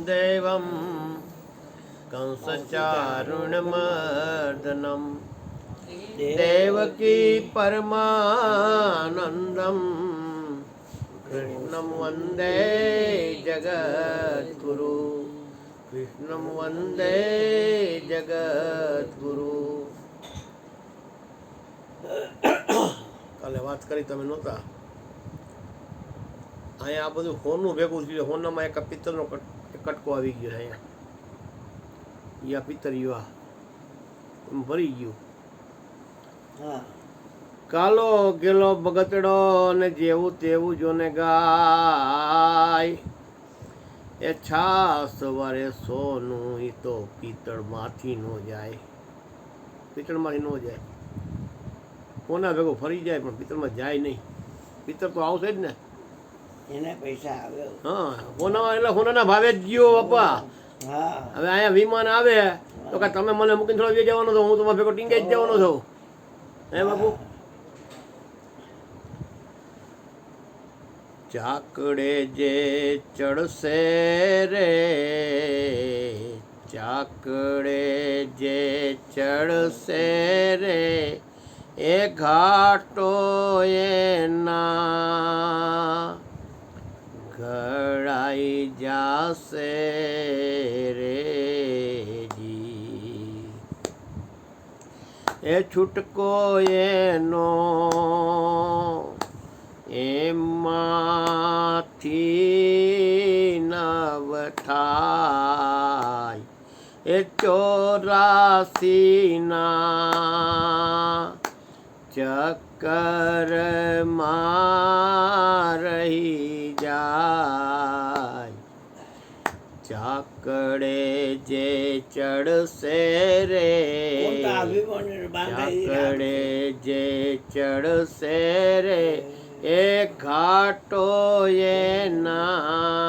देवं कंसचारुणमर्दनं देवकी परमानन्दं कृष्णं वन्दे जगद्गुरु कृष्णं वन्दे जगद्गुरु। કાલે વાત કરી તમે નહોતા. અહીંયા આ બધું હોનું ભેગું થયું. હોનામાં એક પિત્તળનો કટકો આવી ગયો છે. અહીંયા યા પિત્તળિયો એમ ભરી ગયું. કાલો ગેલો બગતડો અને જેવું તેવું જોને ગાય એ છાસ સવારે સોનું એ તો પિત્તળમાંથી ન જાય. પિત્તળમાંથી ન જાય. કોના ભેગો ફરી જાય પણ પિત્તળમાં જાય નહીં. પિત્તળ તો આવશે જ ને, એને પૈસા આવે. હા, હોનામાં એટલે હોનાના ભાવે જ ગયો બાપા. હવે અહીંયા વિમાન આવે તો કે તમે મને મૂકીને થોડો જવાનો છો, હું તમારા ભેગો ટીંગાઈ જ જવાનો છું. હે બાપુ, ચાકડે જે ચડશે રે, ચાકડે જે ચડશે રે, એ ઘાટો એના ઘડાઈ જાશે રે જી. એ છૂટકો એનો એમાંથી નવ થાય, એ 84 ચક્કરમાં રહી જાય. ચાકડે જે ચડશે રે, ચાકડે જે ચડશે રે, એ ઘાટો એના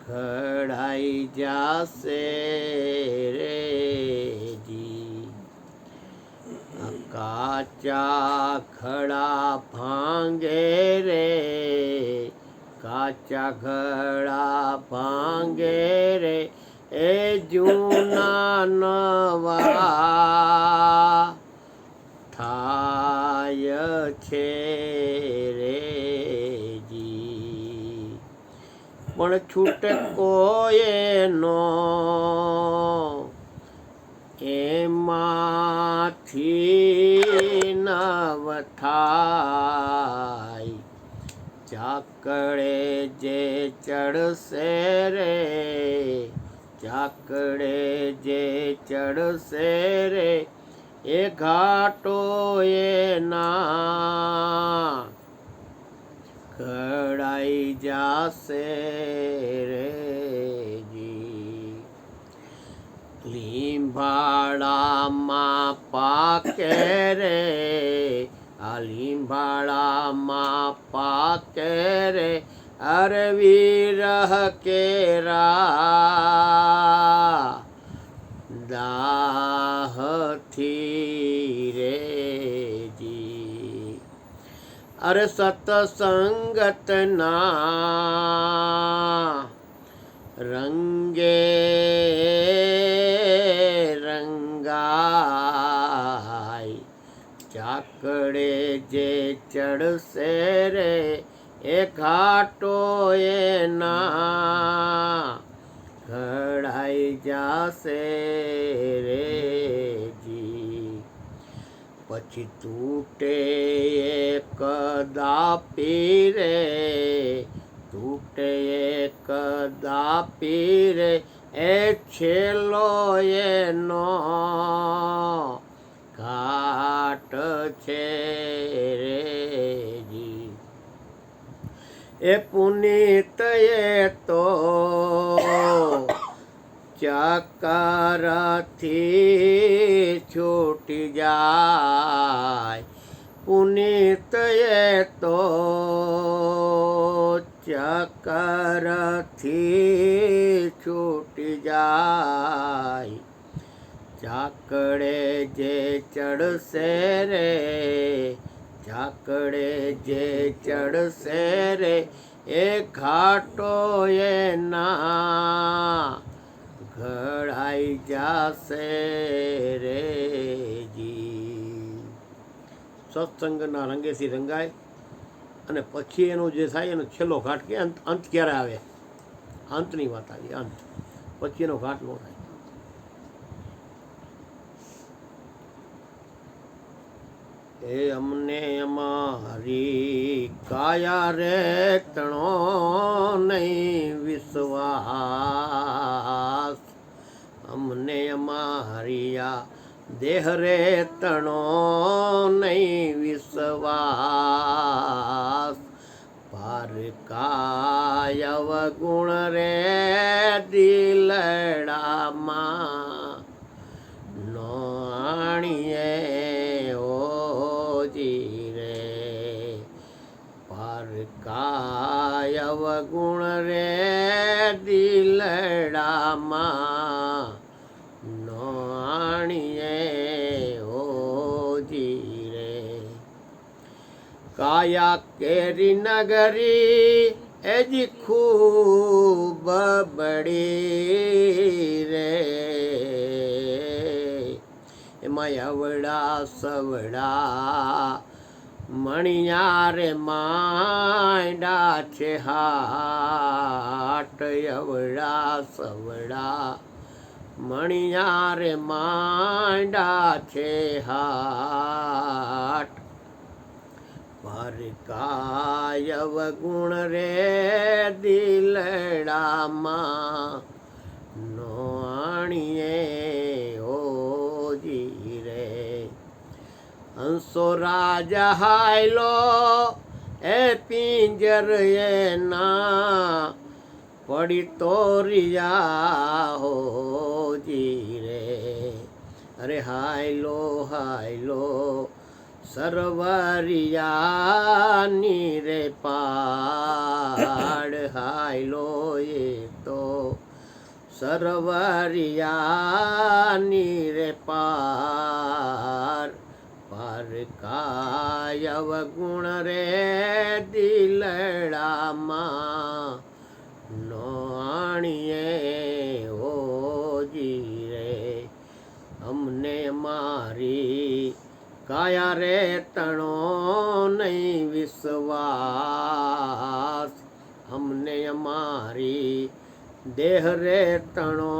ઘડાઈ જાશે રે જી. કાચા ઘડા ભાંગે રે, કાચા ઘડા ભાંગે રે, એ જૂના નવા થાય છે રે જી. પણ છૂટકો એનો એમાંથી નવ થાય. ચાકડે જે ચડશે રે, ચાકડે જે ચડશે રે, એ ઘાટો એના ઘડાઈ જાશે રે જી. લીંબાળામાં પાકે રે, આ લીંબાળામાં પાકે રે, અરવી રહ કેરા દાહથી રે જી. અરે સતસંગતના રંગે રંગાય. ચાકડે જે ચડશે રે, એ ઘાટો એના ઘડાઈ જાશે રે જી. પછી તૂટે એક દાપી રે, તૂટે એક દાપી રે, એ છેલ્લો એનો ઘાટ છે રે જી. એ પુનિત એ તો ચક્કરથી છૂટી જાય. પુનિત એ તો ચક્કરથી છૂટી જાય. ચાકડે જે ચડશે રે, ચાકડે જે ચડશે રે, એ ઘાટો એના ઘડાઈ જાશે રેજી. સત્સંગના રંગેથી રંગાય અને પછી એનો જે થાય એનો છેલ્લો ઘાટ કે અંત ક્યારે આવે, અંતની વાત આવી, અંત પછી એનો ઘાટ ન થાય. એ અમને અમારી કાયા રે તણો નહીં વિશ્વાસ, અમને અમારી આ દેહ રે તણો નહીં વિશ્વાસ, પારકાય અવગુણ રે દિલડામાં નો આણીએ ઓજી રે, પારકાય અવગુણ રે દિલડામાં નો આણીએ ઓજી રે. કાયા કેરી નગરી એજી ખૂબ બડી રે, એમાં અવડા સવડા મણિયા રે માંડા છે હાટ, અવડા સવડા મણિયા રે માંડા છે હાટ, પારકાય અવગુણ રે દિલડામાં નો આણીએ ઓજી રે. હંસો રાજા હાયલો એ પિંજર એના પડી તોરિયા હોજી રે, અરે હાયલો હાયલો સરવરિયાની રે પાડ, હાયલો એ તો સરવરિયાની રે પાર, પારકાય અવગુણ રે દિલડામાં નો આણીએ ઓજી રે. અમને મારી કાયા રે તણો નહીં વિશ્વાસ, અમને અમારી દેહ રે તણો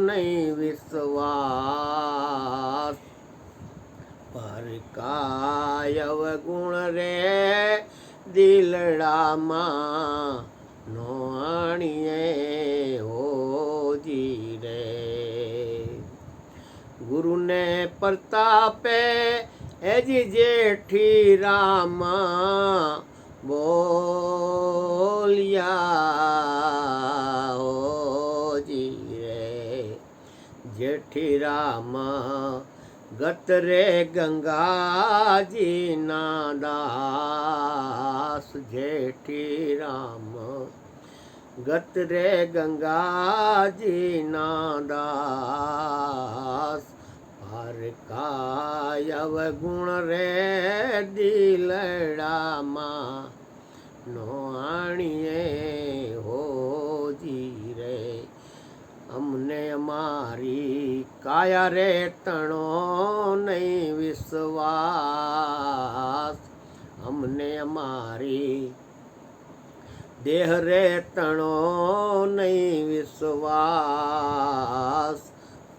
નહીં વિશ્વાસ, પારકાય અવગુણ રે દિલડામાં નો આણીએ ઓજી રે. ગુરુને પ્રતાપે એજી જેઠી રામા બોલ્યા હોજી રે, જેઠી રામા ગત રે ગંગાજી ના દાસ, જેઠી રામ ગત રે ગંગાજી ના દાસ, પારકાય અવગુણ રે દિલડામાં નો આણીએ હોજી રે. અમને અમારી કાયા રે તણો નહીં વિશ્વાસ, અમને અમારી દેહ રે તણો નહીં વિશ્વાસ,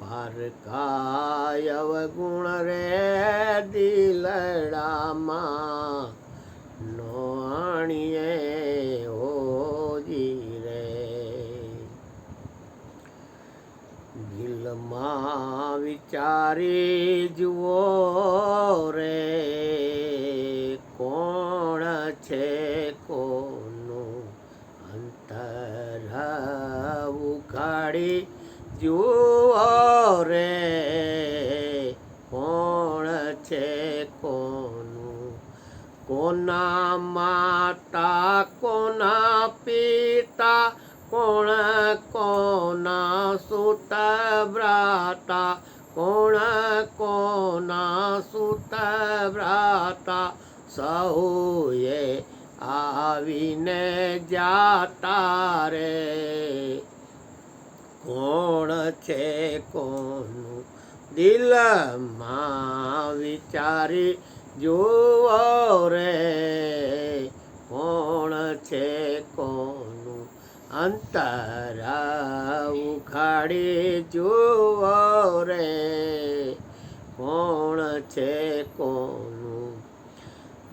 પારકાય અવગુણ રે દિલડામાં નો આણીએ ઓજી રે. દિલમાં વિચારી જુઓ રે કોણ છે કોનું અંતર ઉઘાડી જુઓ રે કોણ છે કોનું, કોના માતા કોના પિતા, કોણ કોના સુત ભ્રાતા, કોણ કોના સુત ભ્રાતા, સહુએ આવીને જાતા રે કોણ છે કોનું દિલમાં વિચારી જુઓ રે કોણ છે કોનું અંતર ઉખાડી જુઓ રે કોણ છે કોનું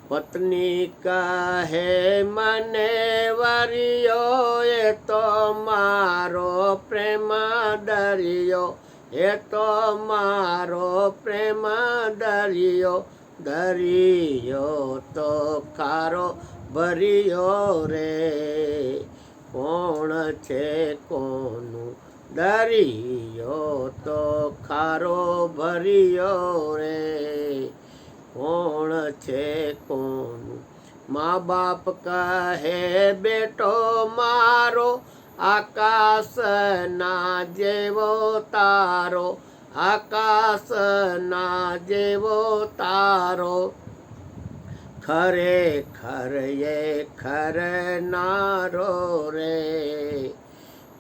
પત્ની કહે મને વરિયો એ તો મારો પ્રેમ દરિયો એ તો મારો પ્રેમ દરિયો દરિયો તો ખારો ભર્યો રે કોણ છે કોનું દરિયો તો ખારો ભર્યો રે કોણ છે કોનું મા બાપ કહે બેટો મારો આકાશના જેવો તારો આકાશના જેવો તારો ખરેખર એ ખરનારો રે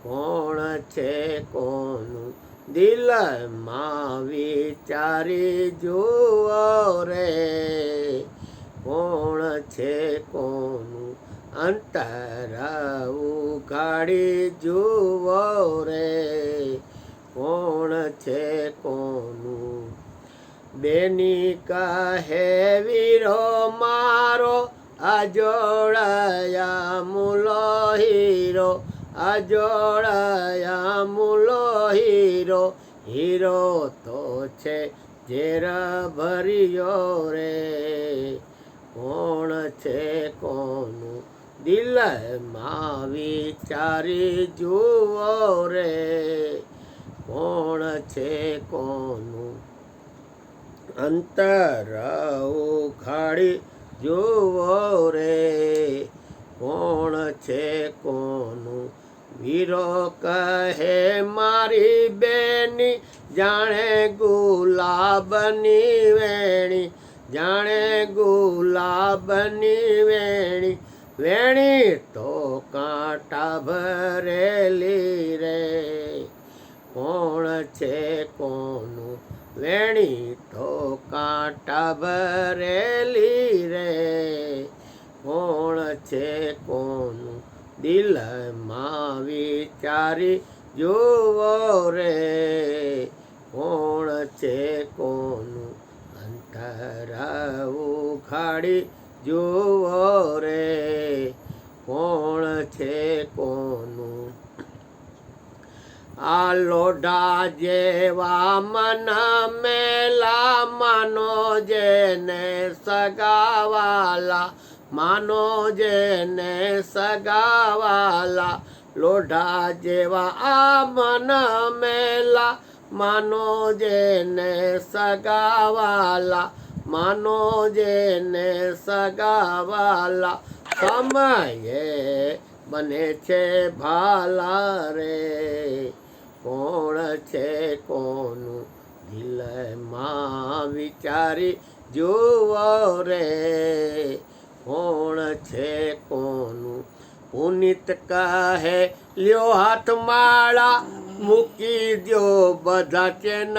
કોણ છે કોનું દિલમાં વિચારી જુઓ રે કોણ છે કોનું અંતર ઉઘાડી જુઓ રે કોણ છે કોનું બેની કહે વીરો મારો અજોડયા મૂલો હીરો અજોડયા મૂલો હીરો હીરો તો છે ઝેર ભર્યો રે કોણ છે કોનું દિલમાં વિચારી જુઓ રે કોણ છે કોનું અંતર ઉખાડી જુઓ રે કોણ છે કોનું વીરો કહે મારી બેની જાણે ગુલાબની વેણી જાણે ગુલાબની વેણી વેણી તો કાંટા ભરેલી રે કોણ છે કોનું વેણી તો કાંટા ભરેલી રે કોણ છે કોનું દિલમાં વિચારી જુઓ રે કોણ છે કોનું અંતર ઉખાડી જુઓ રે કોણ છે કોનું આ લોઢા જેવા મન મેલા માનો જેને સગાવાલા માનો જેને સગાવાલા લોઢા જેવા આ મન મેલા માનો જેને સગાવાલા માનો જેને સગાવાલા સમયે બને છે ભાલા રે કોણ છે કોનું દિલમાં વિચારી જુઓ રે કોણ છે કોનું પુનિત કહે લ્યો હાથ માળા મૂકી દ્યો બધા ચેન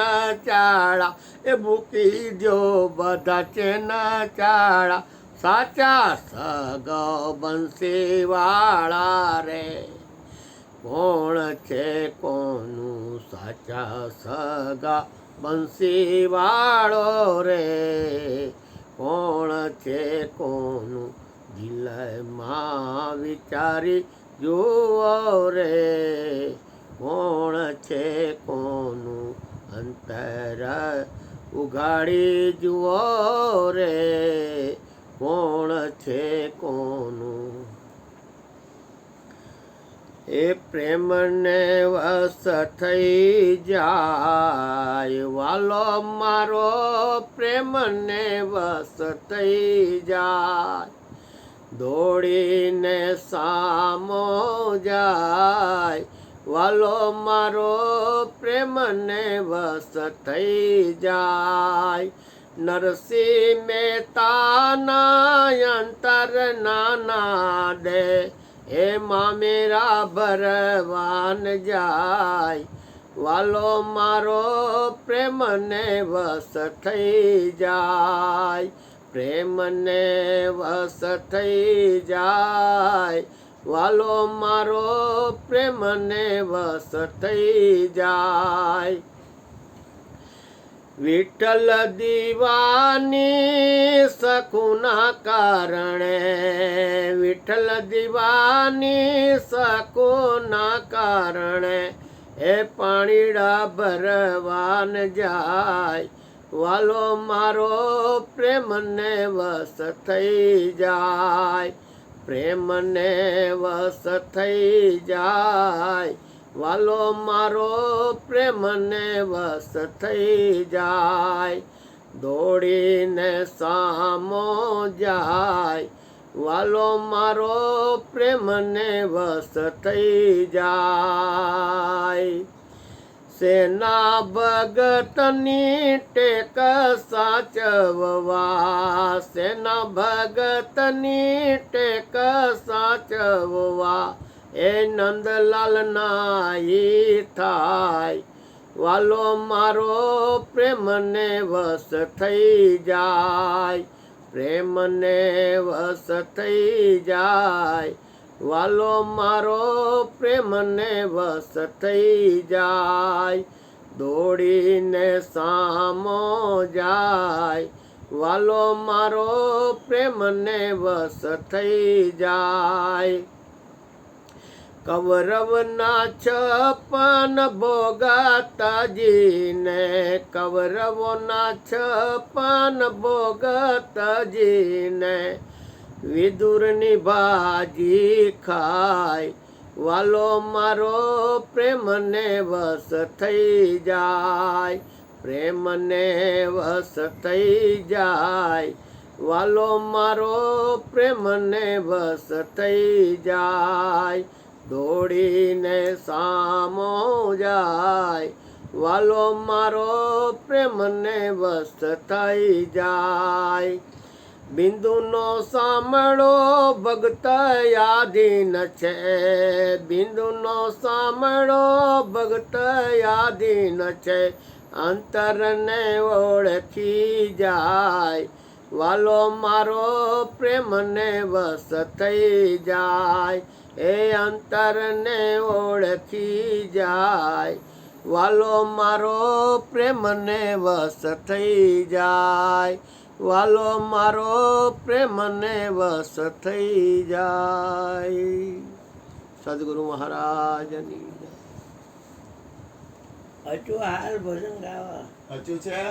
ચાળા એ મૂકી દ્યો બધા ચેન ચાળા સાચા સગો બંસીવાળા રે કોણ છે કોનું સાચા સગા બંસીવાળો રે કોણ છે કોનું દિલમાં વિચારી જુઓ રે કોણ છે કોનું અંતર ઉઘાડી જુઓ રે કોણ છે કોનું એ પ્રેમને વસ થઈ જાય વાલો મારો પ્રેમને વસ થઈ જાય દોડીને સામો જાય વાલો મારો પ્રેમને વસ થઈ જાય નરસિંહ મહેતાના અંતર નાના દે એમાં મેરા ભરવાન જાય વાલો મારો પ્રેમને વસ થઈ જાય પ્રેમને વસ થઈ જાય વાલો મારો પ્રેમને વસ થઈ જાય વિઠ્ઠલ દીવાની સખુના કારણે વિઠ્ઠલ દીવાની સખુના કારણે એ પાણીડા ભરવાન જાય વાલો મારો પ્રેમને વસ થઈ જાય પ્રેમને વસ થઈ જાય વાલો મારો પ્રેમને વસ થઈ જાય દોડીને સામો જાય વાલો મારો પ્રેમને વસ થઈ જાય સેના ભગતની ટેક સાચવવા સેના ભગતની ટેક સાચવવા એ નંદલાલ નાઈ થાય વાલો મારો પ્રેમને વસ થઈ જાય પ્રેમને વસ થઈ જાય વાલો મારો પ્રેમને વસ થઈ જાય દોડીને સામો જાય વાલો મારો પ્રેમને વસ થઈ જાય કૌરવના 56 ભોગતજીને કૌરવોના 56 ભોગતજીને વિદુરની ભાજી ખાય વાલો મારો પ્રેમને વસ થઈ જાય પ્રેમને વસ થઈ જાય વાલો મારો પ્રેમને વસ થઈ જાય દોડીને સામો જાય વાલો મારો પ્રેમને વસ થઈ જાય બિંદુનો સાંભળો ભગત યાધીન છે બિંદુનો સાંભળો ભગત યાધીન છે અંતરને ઓળખી જાય વાલો મારો પ્રેમને વસ થઈ જાય એ અંતરને ઓળખી જાય વાલો મારો પ્રેમને વસ થઈ જાય વાલો મારો પ્રેમને વસ થઈ જાય સદગુરુ મહારાજની હજુ હાલ ભજન ગાવા હજુ છે